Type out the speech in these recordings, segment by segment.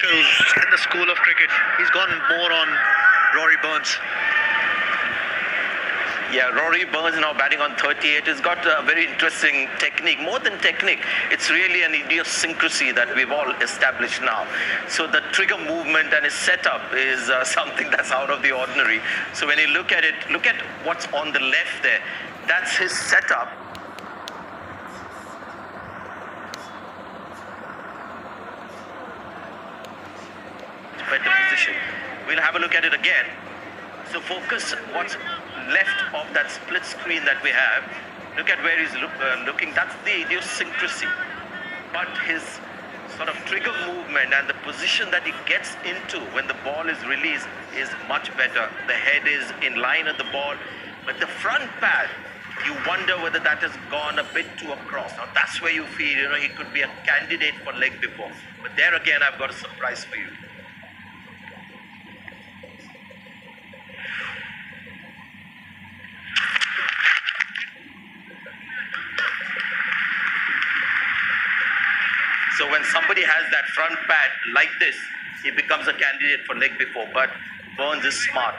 skills in the school of cricket. He's gone more on Rory Burns. Yeah, Rory Burns now batting on 38. He's got a very interesting technique. More than technique, it's really an idiosyncrasy that we've all established now. So the trigger movement and his setup is something that's out of the ordinary. So when you look at it, look at what's on the left there. That's his setup. Better position. We'll have a look at it again. So focus what's left of that split screen that we have. Look at where he's looking. That's the idiosyncrasy. But his sort of trigger movement and the position that he gets into when the ball is released is much better. The head is in line with the ball. But the front pad, you wonder whether that has gone a bit too across. Now that's where you feel, he could be a candidate for leg before. But there again, I've got a surprise for you. So when somebody has that front pad like this, he becomes a candidate for leg before. But Burns is smart.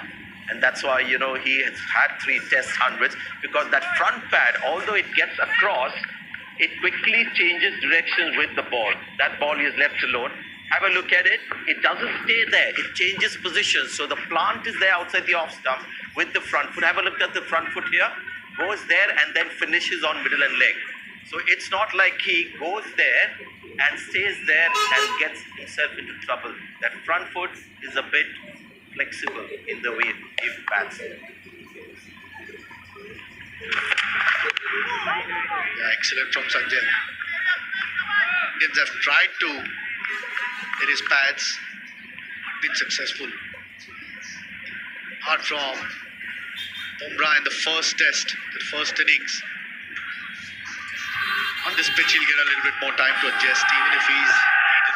And that's why, he has had 3 test hundreds, because that front pad, although it gets across, it quickly changes directions with the ball. That ball is left alone. Have a look at it. It doesn't stay there. It changes position. So the plant is there outside the off stump with the front foot. Have a look at the front foot here. Goes there and then finishes on middle and leg. So it's not like he goes there and stays there and gets himself into trouble. That front foot is a bit flexible in the way he bats. Yeah, excellent from Sanjay. Indians have tried to hit his pads, been successful. Hard from Bumrah in the first test, the first innings. On this pitch, he'll get a little bit more time to adjust, even if he's beaten.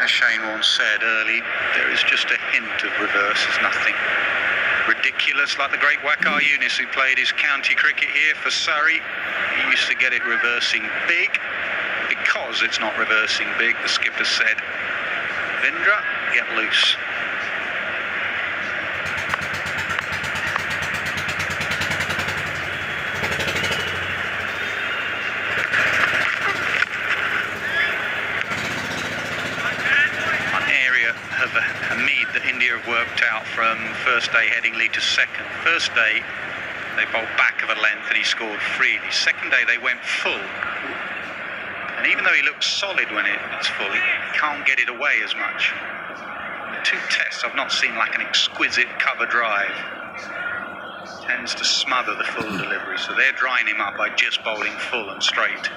Shane once said early, there is just a hint of reverse as nothing. Ridiculous, like the great Wakar Yunis who played his county cricket here for Surrey. He used to get it reversing big. Because it's not reversing big, the skipper said, Vindra, get loose. Hamid, the that India have worked out from first day heading lead to second. First day, they bowled back of a length and he scored freely. Second day, they went full. And even though he looks solid when it's full, he can't get it away as much. The 2 tests, I've not seen like an exquisite cover drive. Tends to smother the full delivery, so they're drying him up by just bowling full and straight.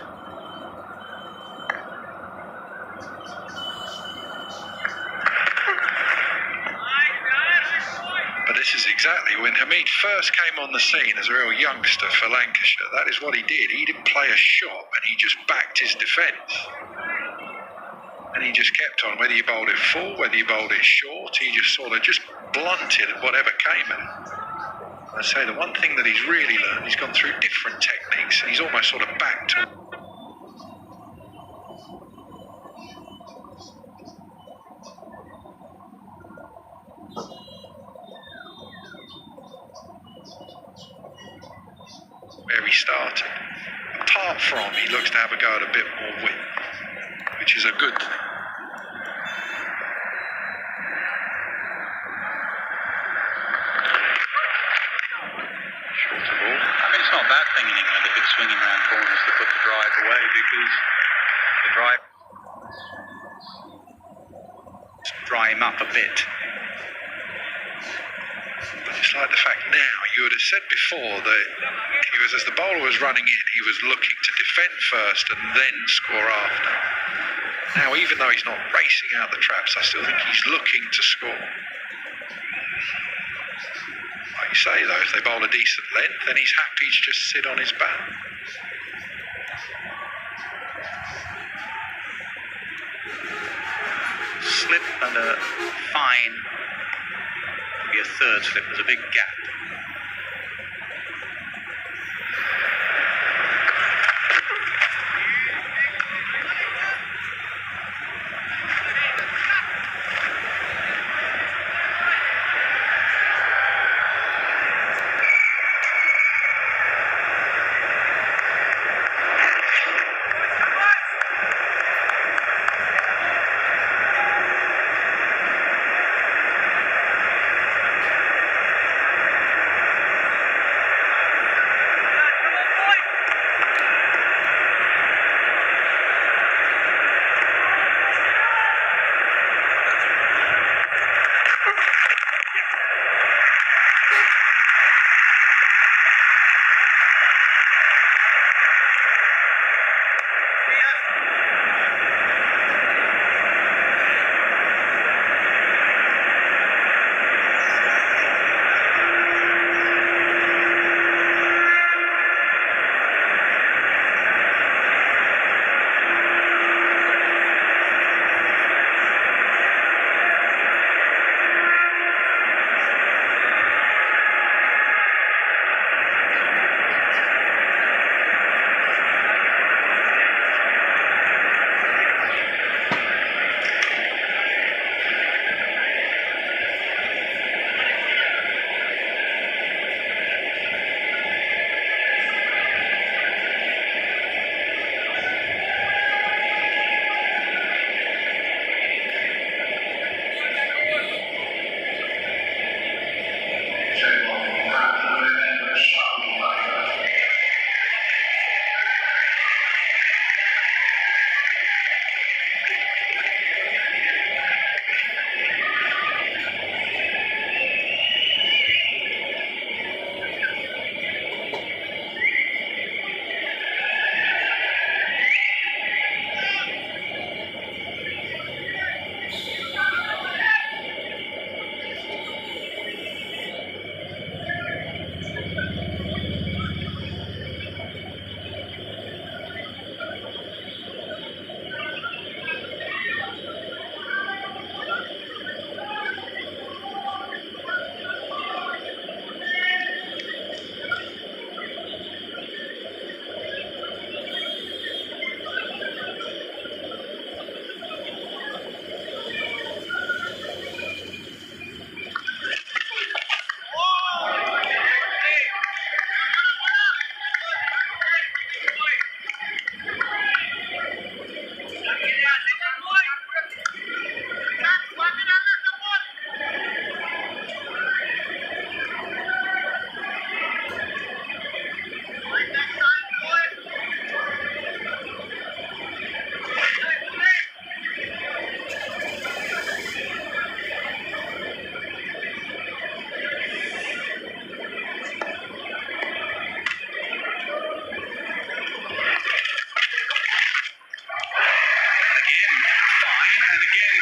But this is exactly when Hamid first came on the scene as a real youngster for Lancashire. That is what he did. He didn't play a shot and he just backed his defence. And he just kept on, whether you bowled it full, whether you bowled it short, he just sort of just blunted whatever came at him. I say the one thing that he's really learned, he's gone through different techniques and he's almost sort of back to where he started. Apart from, he looks to have a go at a bit more width, which is a good thing. Shorter ball. I mean, it's not a bad thing in England if it's swinging round corners to put the drive away, because the drive dry him up a bit. But it's like the fact now, you would have said before that he was, as the bowler was running in, he was looking to defend first and then score after. Now, even though he's not racing out the traps, I still think he's looking to score. Like you say, though, if they bowl a decent length, then he's happy to just sit on his bat. Slip and a fine. Maybe a third slip. There's a big gap.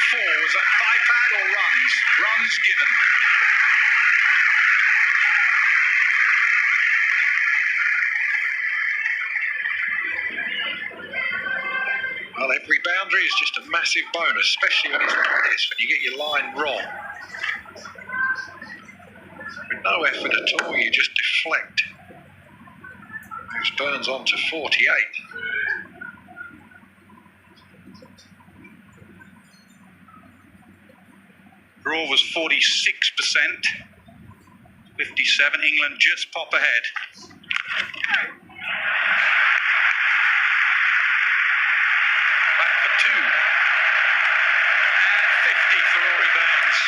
Was that thigh pad or runs? Runs given. Well, every boundary is just a massive bonus, especially when it's like this, when you get your line wrong. With no effort at all, you just deflect. Moves Burns on to 48. Draw was 46%. 57. England just pop ahead. Back for two. And 50 for Rory Burns.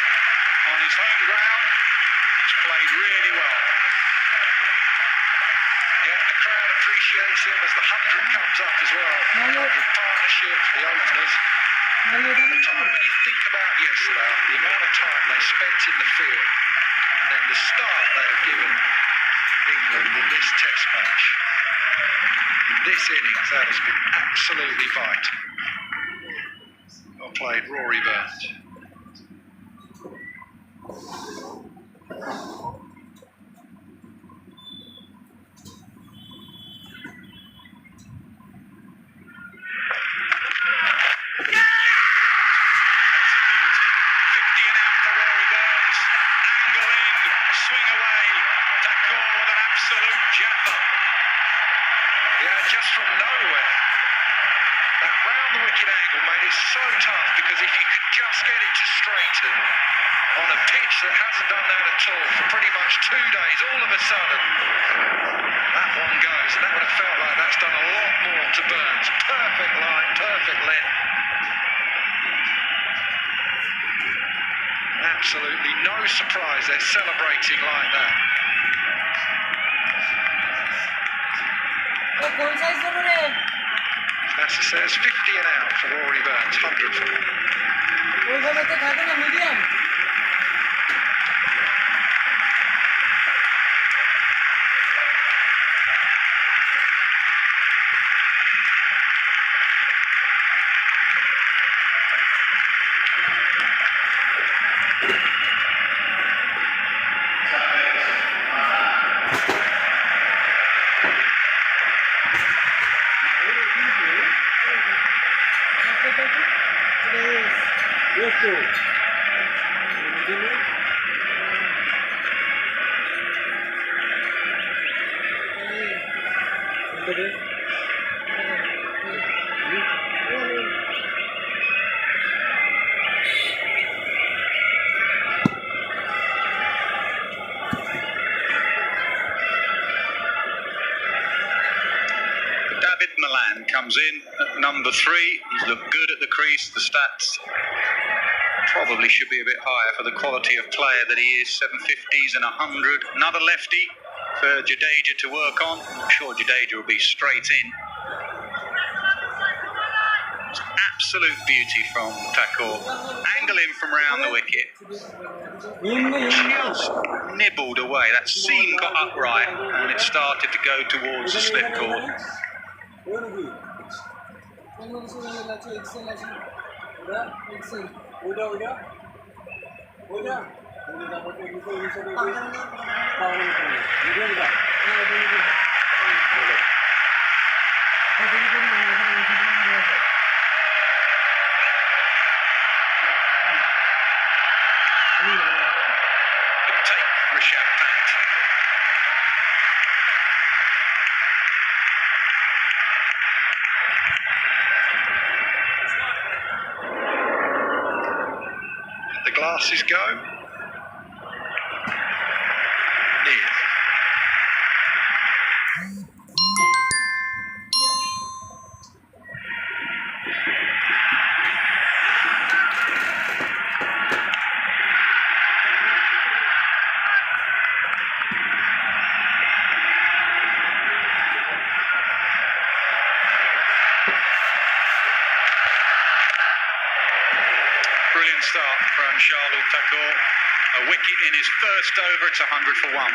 On his home ground, he's played really well. Yeah, the crowd appreciates him as the 100 comes up as well. 100 partnerships, the openers. At the time, when you think about yesterday, the amount of time they spent in the field, and then the start they have given England in this test match, in this innings, that has been absolutely vital. Well played, Rory Burns. Yeah, just from nowhere. That round the wicket angle made it so tough because if you could just get it to straighten on a pitch that hasn't done that at all for pretty much 2 days, all of a sudden that one goes, and that would have felt like that's done a lot more to Burns. Perfect line, perfect length. Absolutely no surprise they're celebrating like that. Nasser says 50 and out for Rory Burns, 100 for David Milan comes in at number 3. He's looked good at the crease. The stats probably should be a bit higher for the quality of player that he is. 750s and 100. Another lefty for Jadeja to work on. I'm sure Jadeja will be straight in. It's absolute beauty from Thakur. Angle in from round the wicket. Just nibbled away. That seam got upright and it started to go towards the slip cord. Could take Rishabh Pant. the glasses go. Near. Brilliant start from Shardul Thakur. A wicket in his first over. It's 100 for 1.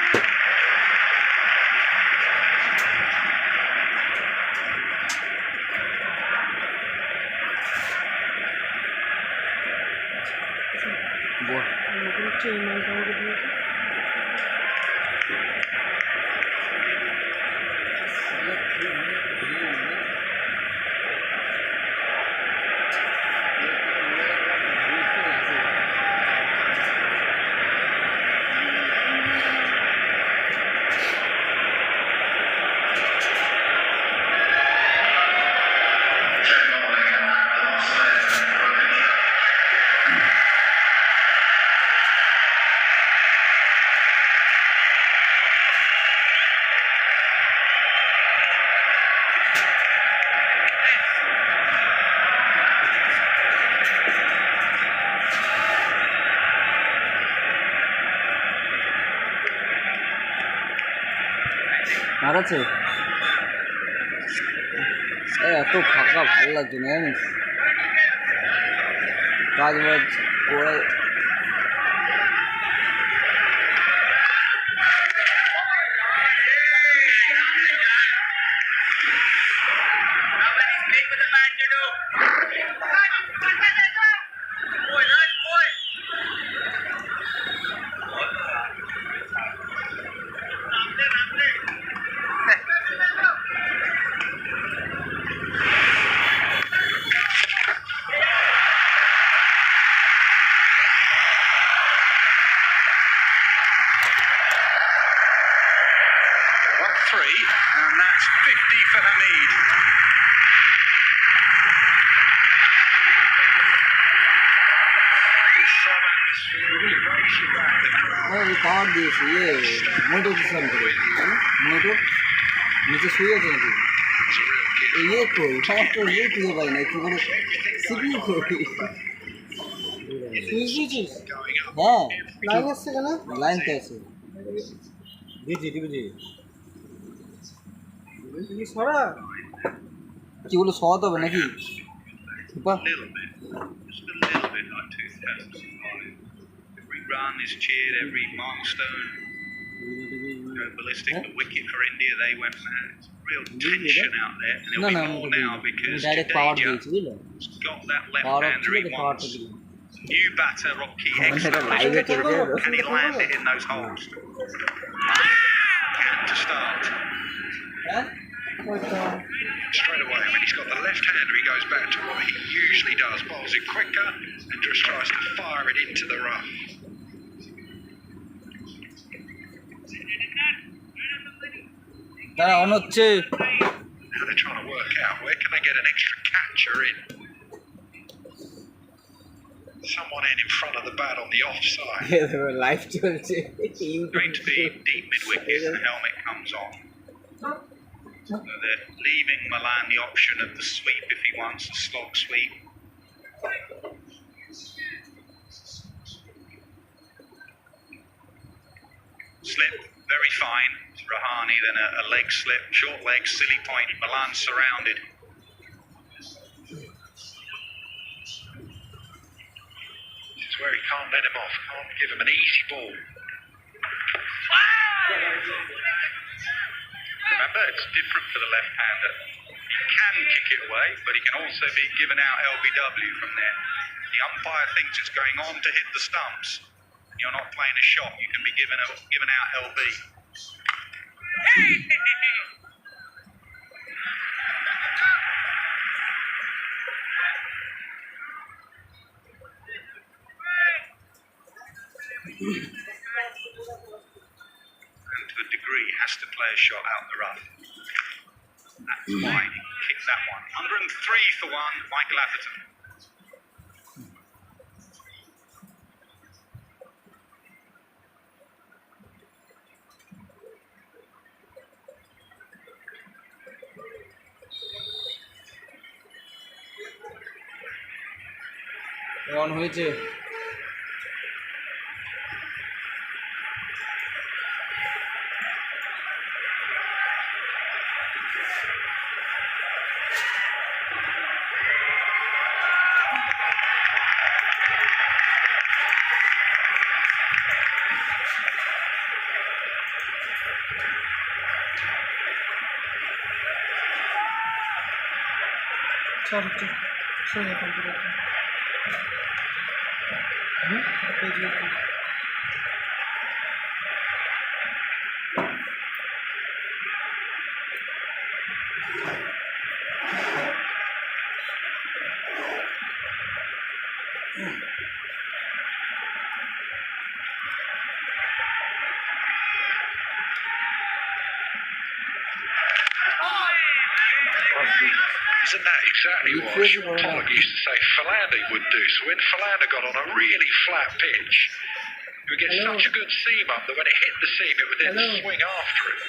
নাড়াচ্ছে এত ফাঁকা ভালো লাগছে না জানিস কাজ বাজ করে Three, and that's 50 for Hamid. পাওয়ার দিয়েছি মোটর কিসান করে মোটর নিচে শুয়ে আছে নাকি কই আমার তো খুঁজে পাই না একটু করে সিপিউ কই সুইচ দিয়েছিস হ্যাঁ লাইন আসছে কেন লাইন তো আছে দিয়েছি টিভিজি সরা কি বলে সরাতে হবে নাকি Run is cheered, every milestone. Go ballistic, the wicket for India, they went mad. Real tension out there, and it'll be more now because Jadeja has got that left-hander he wants. New batter, Rocky, excellent. Can he land it in those holes? Can to start. Straight away, when he's got the left-hander, he goes back to what he usually does, bowls it quicker and just tries to fire it into the rough. তারা on হচ্ছে Now they're trying to work out where can they get an extra catcher in. Someone in front of the bat on the offside. Live চলছে Going to be deep mid-wicket and the helmet comes on. So they're leaving Milan the option of the sweep if he wants a slog sweep. Slip, very fine. Rahani, then a leg slip, short leg, silly point. Milan surrounded. This is where he can't let him off, can't give him an easy ball. Remember, it's different for the left-hander. He can kick it away, but he can also be given out LBW from there. The umpire thinks it's going on to hit the stumps. You're not playing a shot. You can be given out LB. And to a degree, has to play a shot out the rough. That's wide. He kicked that one. 103 for one, Michael Atherton. On হয়েছে চল চল Isn't that exactly what Sean Pollock used to say Philander would do? So when Philander got on a really flat pitch, he would get such a good seam up that when it hit the seam, it would then swing after it.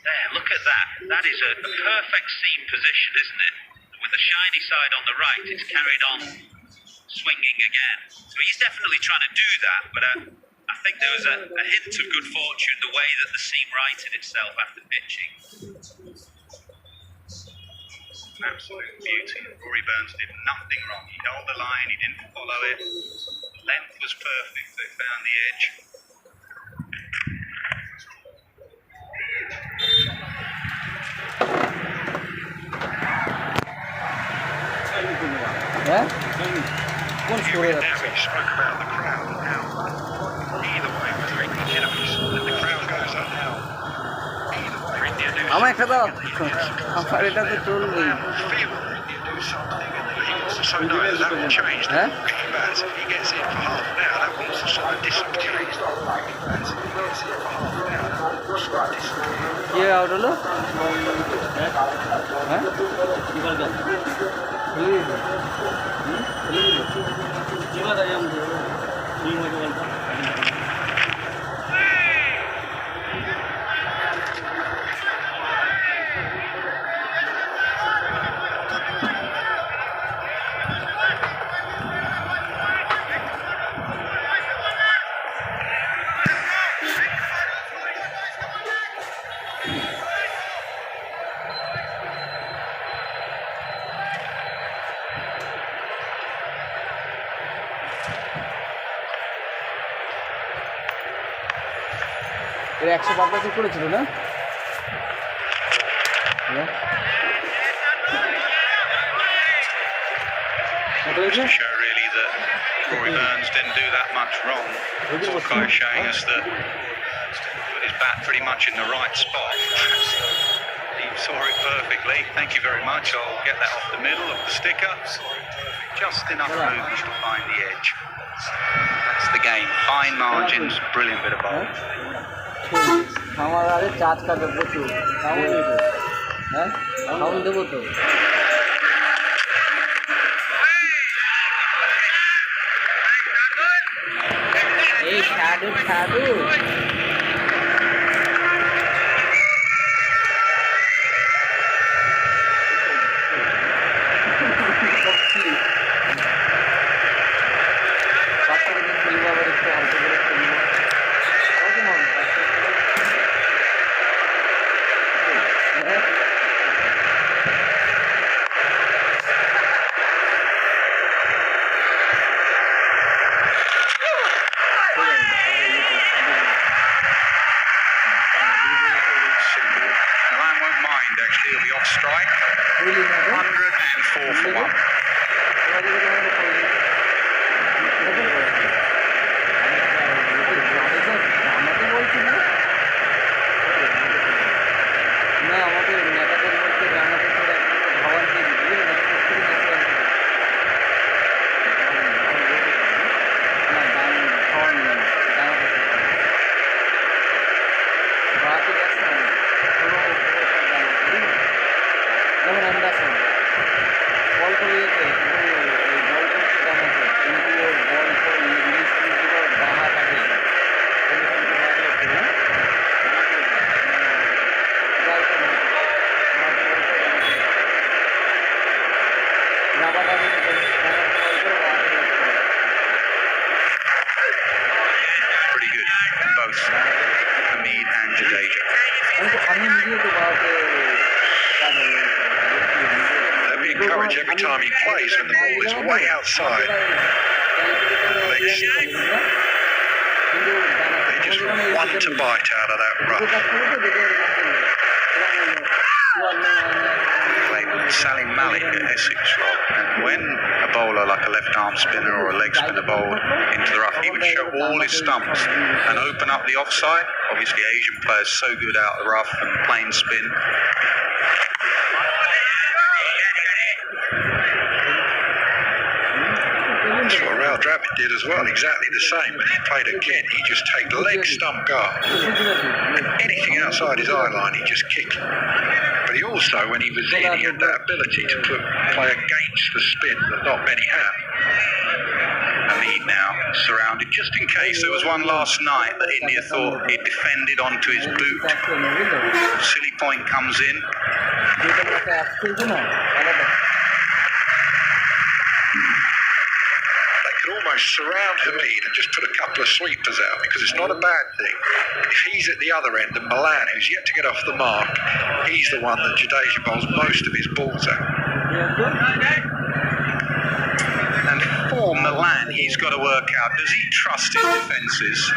There, look at that. That is a perfect seam position, isn't it? With the shiny side on the right, it's carried on swinging again. So he's definitely trying to do that, but I think there was a hint of good fortune the way that the seam righted itself after pitching. Absolute beauty. Rory Burns did nothing wrong. He held the line, he didn't follow it. The length was perfect, so he found the edge. হ্যাঁ কোন Here স্কোরে and now he spoke about the crowd and how either way, whether India and the crowd goes up now, either way, India do আমার একটা দাও something. আমার এটা তো চলবেই Feel India do something, and he wants to show no, that will change. Huh? Cricket bats, if he gets in for half an hour, that will also show discipline. Cricket bats, if he gets in for half an hour, that will show discipline. কি out হলো হ্যাঁ এর 185 করেছিল না Just to show really that Rory Burns didn't do that much wrong. Hawkeye showing us that put his bat pretty much in the right spot. He saw it perfectly. Thank you very much. I'll get that off the middle of the sticker. Just enough movement to find the edge. That's the game. Fine margins, brilliant bit of bowling. আমার আরে charge কাটবে প্রচুর কেমন দেবো হ্যাঁ কেমন দেবো তো এই ছাড়ু ছাড়ু Milan won't mind, actually. He'll be off strike. 104 for one. না আমাদের নেতাদের বলতে আমাদের ভগবান দিয়ে দিবি না দাম খাওয়ান বাকি দেখছেন যেমন অ্যান্ডারসন বল করে যেতে এই বল করতে দাম আছে কিন্তু ওর বল করে ইংলিশ কিন্তু বাহা থাকে Pretty good from both Hamid and Jadeja. আমি নিজে তো বাবাকে They'll be encouraged every time he plays when the ball is way outside. They just want to bite out of that rough. Play Sally Malik at Essex, Rob. And when a bowler like a left arm spinner or a leg spinner bowled into the rough, he would show all his stumps and open up the offside. Obviously, Asian players so good out of the rough and plain spin. That's what Rao Dravid did as well, exactly the same. When he played again, he just take leg stump guard. Anything outside his eye line, he just kick it. But he also, when he was in, he had that ability to play against the spin that not many have. Hamid now surrounded, just in case there was one last night that India thought he defended onto his boot. Silly point comes in. Could almost surround Hamid and just put a couple of sweepers out, because it's not a bad thing. If he's at the other end and Milan, who's yet to get off the mark, he's the one that Jadeja bowls most of his balls at. And for Milan, he's got to work out, does he trust his defences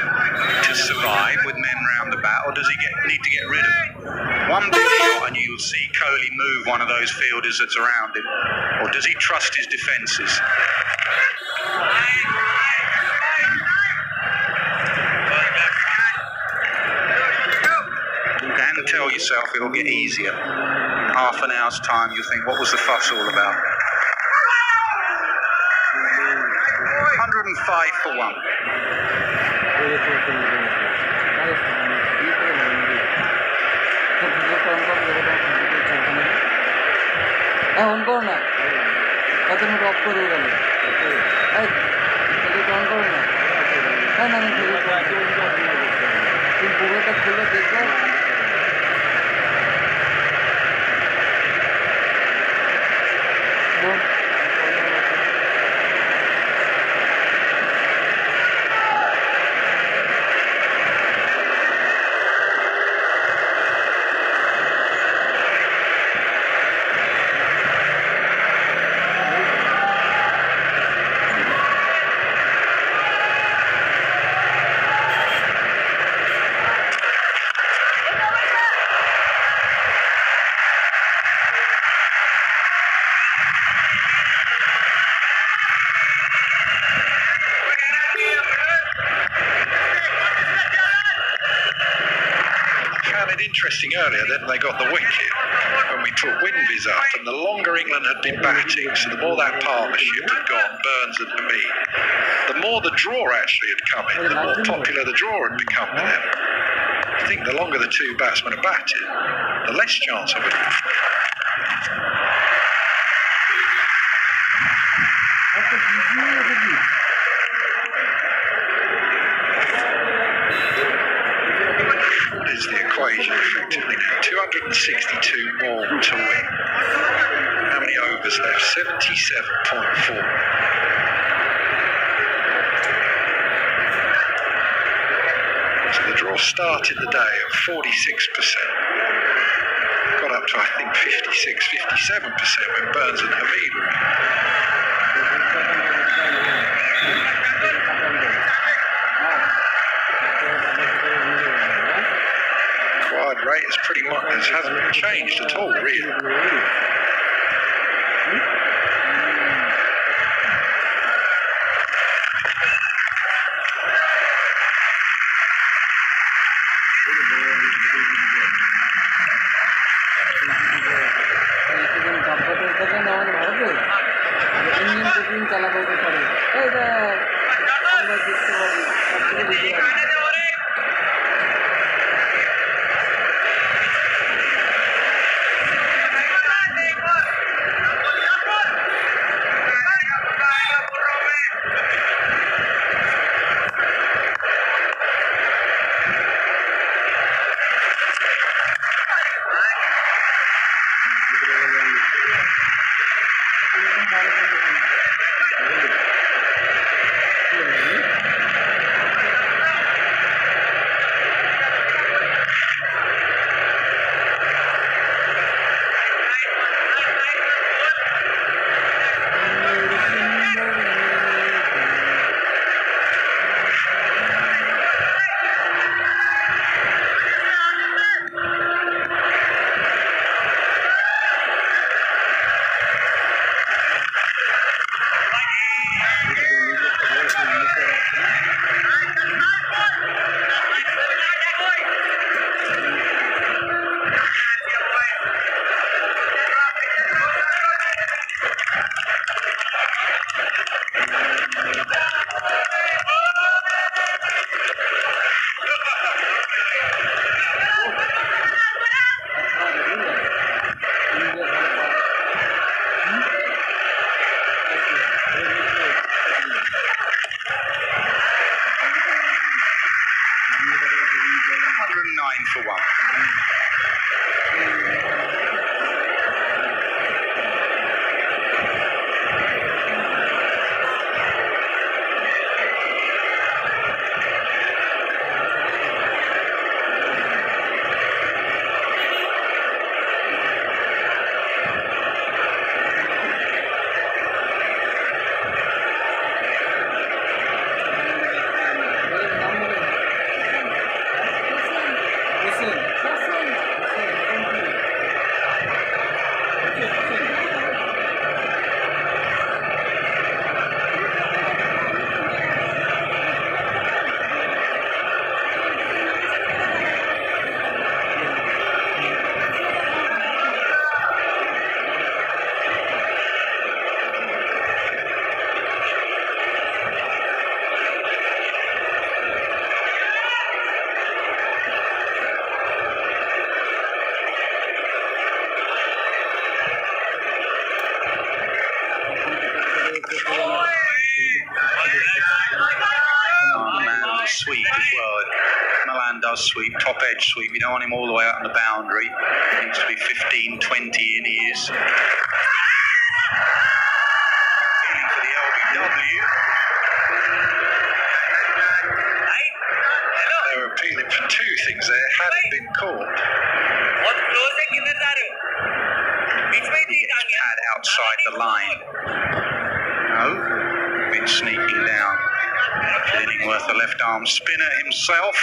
to survive with men round the bat, or does he need to get rid of them? One big shot and you'll see Kohli move one of those fielders that's around him, or does he trust his defences? And tell yourself it'll get easier. In half an hour's time you'll think, what was the fuss all about? 105 for 1. On করো না, কত minute of করে গেল। On করো না, হ্যাঁ না, তুমি পুরোটা খুলে দেখবে। Interesting earlier, then they got the wicket when we put Winviz up, and the longer England had been batting, so the more that partnership had gone, Burns and Hamid, the more the draw actually had come in, the more popular the draw had become with them. I think the longer the two batsmen are batting, the less chance of it. What is the equation effectively now? 262 more to win. How many overs left? 77.4. So the draw started the day at 46%. Got up to, I think, 56, 57% when Burns and Hamid were in. Rate is pretty much hasn't changed at all, really. does sweep as well. Milan does sweep, top edge sweep. You don't want him all the way out on the boundary. He needs to be 15, 20 in he is. Feeling for the LBW. They were appealing for two things there, hadn't been caught. Had outside the line. No, been sneaking down. Illingworth, a left arm spinner himself,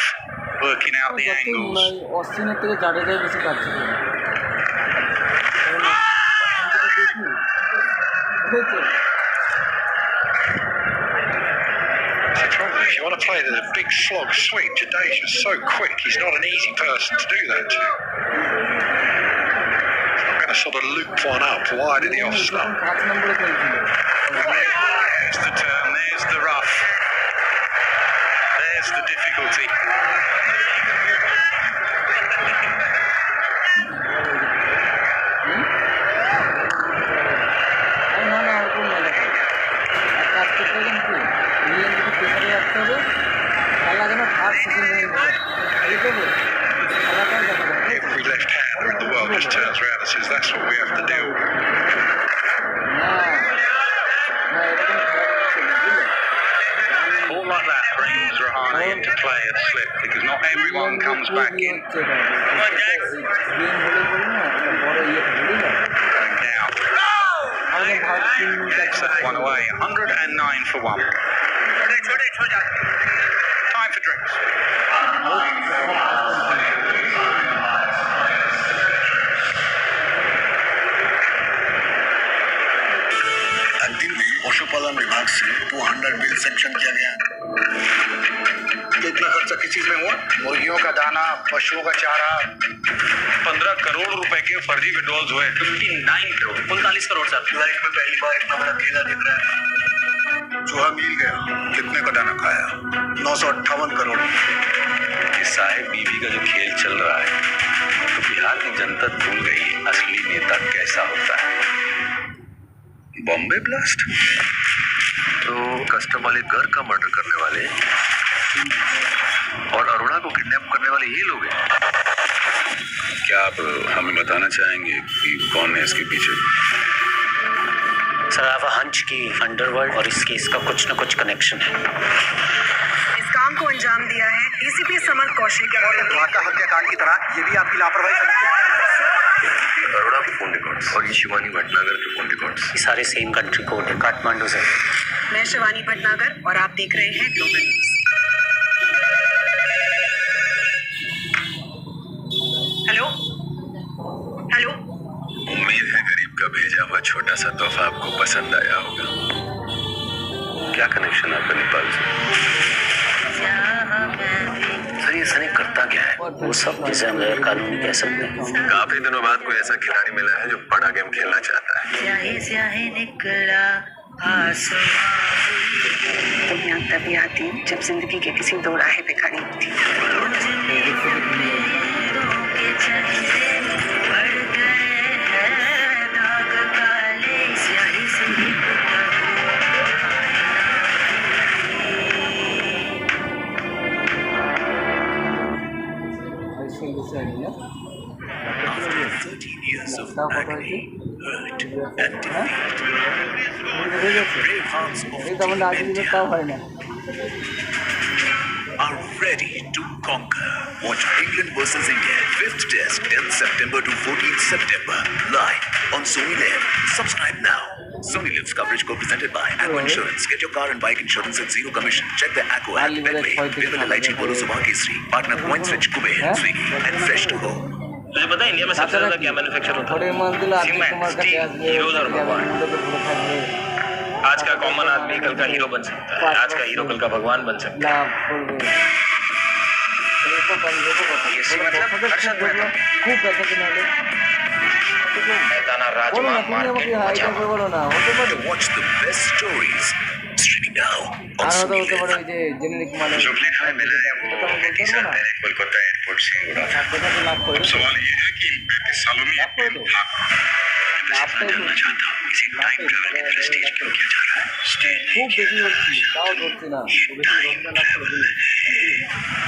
working out the angles. অস্ট্রেলিয়ার থেকে জাডেজাই বেশি কাটছে If you want to play the big slog sweep, today's just so quick. He's not an easy person to do that to. I'm going to sort of loop one up wide of the off stump. 5 নম্বরে খেলছিল There's the turn, there's the rough. There's the difficulty. না না ওরকম না দেখো এক কাজ করতে গেলে কি ইংল্যান্ড যদি প্রেসারে রাখতে হবে খেলা যেন ফার্স্ট সেকেন্ড এই করবে খেলাটাও দেখা যাবে Every left hander in the world just turns around and says, that's what we have to deal with. না না এরকম খেলা হচ্ছে না বুঝলে All like that brings Rahane into play at slip because not everyone comes back in. Game হলে বলি না একটা বড় ইয়ে বুঝলি না Going down. আমাদের Bharat team Gets that one away. 109 for one. Time for drinks. अंतिम में पशुपालन विभाग से 200 बिल सेंक्शन किया गया। कितना खर्चा किस चीज में हुआ? मुर्गियों का दाना, पशुओं का चारा। 15 करोड़ रुपए के फर्जी विड्रॉल्स हुए। 59 करोड़ 39 करोड़ सर। लाइफ में पहली बार इतना बड़ा खेला दिख रहा है। चूहा मिल गया। कितने का दाना खाया? 958 करोड़। ये साहेब बीवी का जो खेल चल रहा है तो बिहार की जनता भूल गई है असली नेता कैसा होता है। बॉम्बे ब्लास्ट तो कस्टम वाले घर का मर्डर करने वाले और अरोड़ा को किडनैप करने वाले ये लोग हैं। क्या आप हमें बताना चाहेंगे कि कौन है इसके पीछे? सर आई हंच की अंडरवर्ल्ड और इस केस का कुछ न कुछ कनेक्शन है। इस काम को अंजाम दिया है डीसीपी समर कौशिक और ढाका हत्याकांड की तरह ये भी आपकी लापरवाही का नतीजा है। अरोड़ा के फोन रिकॉर्ड्स और ये शिवानी भटनागर के फोन रिकॉर्ड्स ये सारे सेम कंट्री कोड है काठमांडू से। मैं शिवानी भटनागर और आप देख रहे हैं ग्लोबल न्यूज। हेलो हेलो उम्मीद है गरीब का भेजा हुआ छोटा सा तोहफा आपको पसंद आया होगा। क्या कनेक्शन है आपका नेपाल से? सर ये सनी करता क्या है? वो सब जिसे हम गैर कानूनी कह सकते हैं। काफी दिनों बाद कोई ऐसा खिलाड़ी मिला है जो बड़ा गेम खेलना चाहता है। दुनिया तभी आती जब जिंदगी के किसी दो राह पे खड़ी होती। তাও কত হয়েছে এই তো আমাদের আর্জেন্টিনার তাও হয় না Are ready to conquer. Watch England versus India 5th test 10th September to 14th September live on Sony Live. Subscribe now. Sony Live's coverage co-presented by Aqua Insurance. Get your car and bike insurance at zero commission. Check the Aqua app, Betway, Vivid Lychee Polo Subha Kesri, Partner Points Rich Kuber, Swiggy, and Fresh to Go. तुझे पता है India में सबसे ज्यादा क्या manufacture होता थोड़े मान दिला आदमी तुम्हार का गैस हीरोज और भगवान। है आज का कॉमन आदमी कल का हीरो बन सकता है, आज का हीरो कल का भगवान बन सकता है। লাভ করবে খুব ব্যথা কিনে হলে मैदाना বলো না राजमा তুমি मार আমাকে के হাই बचा। করে বলো না হতে পারে Watch the best stories streaming now on আর হতে Sony হতে পারে Live. ওই যে জেনেরিক মানে जो प्लेन हमें मिला है वो पैंतीस साल पहले कोलकाता एयरपोर्ट से उड़ा था। কথা তো লাভ করে सवाल ये है कि 35 सालों में ये प्लेन भाग मैं तो जानना चाहता हूँ किसी टाइम ट्रैवल के तरह स्टेज क्यों किया जा रहा है? स्टेज খুব বেশি হচ্ছে তাও ধরছে না খুব বেশি ধরতে লাগছে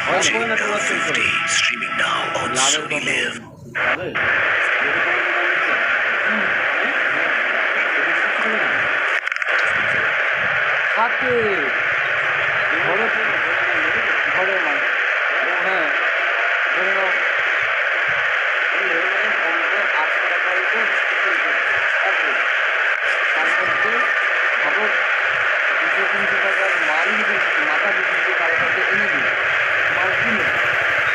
হয় না 50 streaming now on Sony Live. হাতে ঘরে ঘরে না হ্যাঁ ধরে নাও 800 টাকা হইতো তার মধ্যে ভাবো 200-300 টাকার মাল যদি মাথা বিক্রি করে কারো কাছে এনে দিই মাল কিনে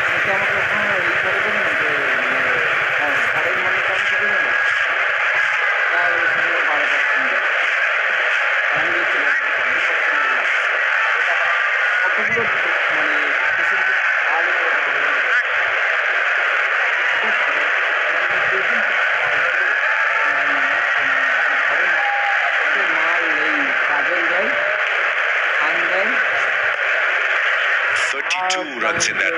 সেটা আমাকে ওখানে এই করে দেবে না যে ঘরের মানুষ আমাকে দেবে না তাই সেগুলো 12% আমি দেখছি কতগুলো মানে ফেসিলিটি আগে মাল এই কাজল দেয় খান দেয় 32 runs in that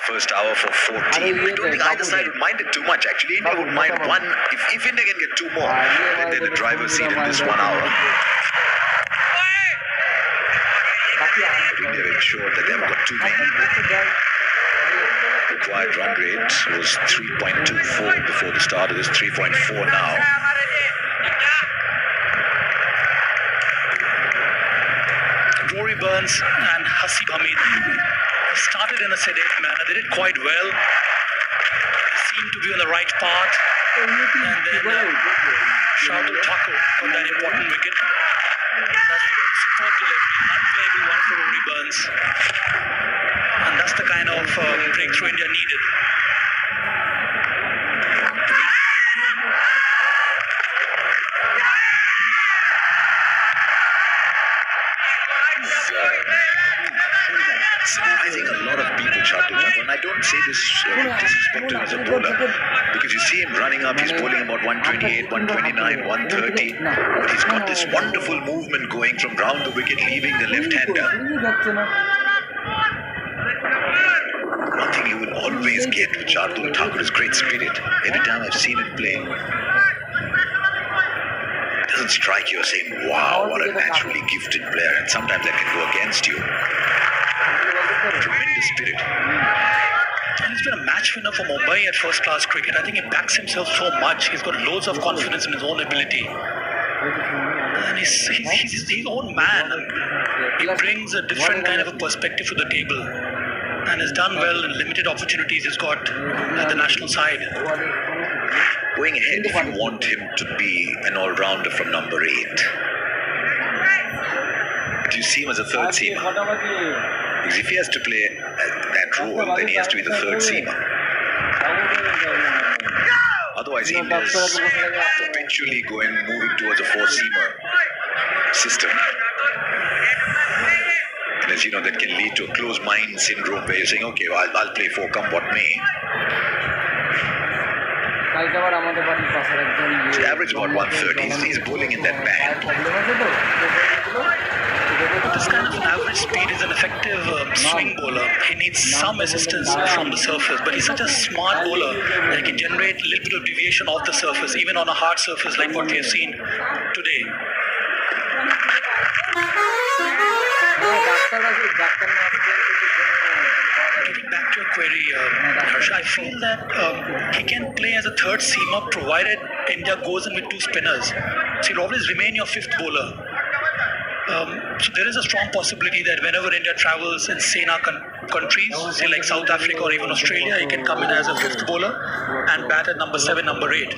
first hour for 14. I don't think either side would mind it too much. Actually, India would mind one. If India can get 2 more, then they're the driver's seat in this 1 hour. India ensured that they've got 2 men. Required run rate was 3.24 before the start of this, 3.4 now. Rory Burns and Hasib Hamid started in a sedate manner. They did quite well. They seemed to be on the right path. And then Shardul Thakur got that important wicket. That's the support delivery, unplayable one for Rory Burns. And that's the kind of breakthrough India needed. Surprising a lot of people, Shardul Thakur, and I don't say this with disrespect to him as a bowler, because you see him running up, he's bowling about 128, 129, 130, but he's got this wonderful movement going from round the wicket, leaving the left-hander. One thing you will always get with Shardul Thakur is great spirit. Every time I've seen him play, it doesn't strike you as saying, wow, what a naturally gifted player, and sometimes that can go against you. Tremendous spirit. And he's been a match winner for Mumbai at first class cricket. I think he backs himself so much. He's got loads of confidence in his own ability. And he's his own man. He brings a different kind of a perspective to the table. And has done well in limited opportunities he's got at the national side. Going ahead, if you want him to be an all-rounder from number 8, do you see him as a third seamer? Because if he has to play that role, then he has to be the third seamer. Otherwise, India's eventually moving towards a four-seamer system. And as you know, that can lead to a closed mind syndrome where you're saying, okay, well, I'll play 4 come what may. His average about 130. He's bowling in that band. This kind of an average speed is an effective swing bowler. He needs some assistance from the surface, but he's such a smart bowler that he can generate a little bit of deviation off the surface, even on a hard surface like what we have seen today. Getting back to your query, Harsh, I feel that he can play as a third seamer provided India goes in with 2 spinners. So he'll always remain your 5th bowler. So there is a strong possibility that whenever India travels in Sena countries, say like South Africa or even Australia, he can come in as a 5th bowler and bat at number 7, number 8.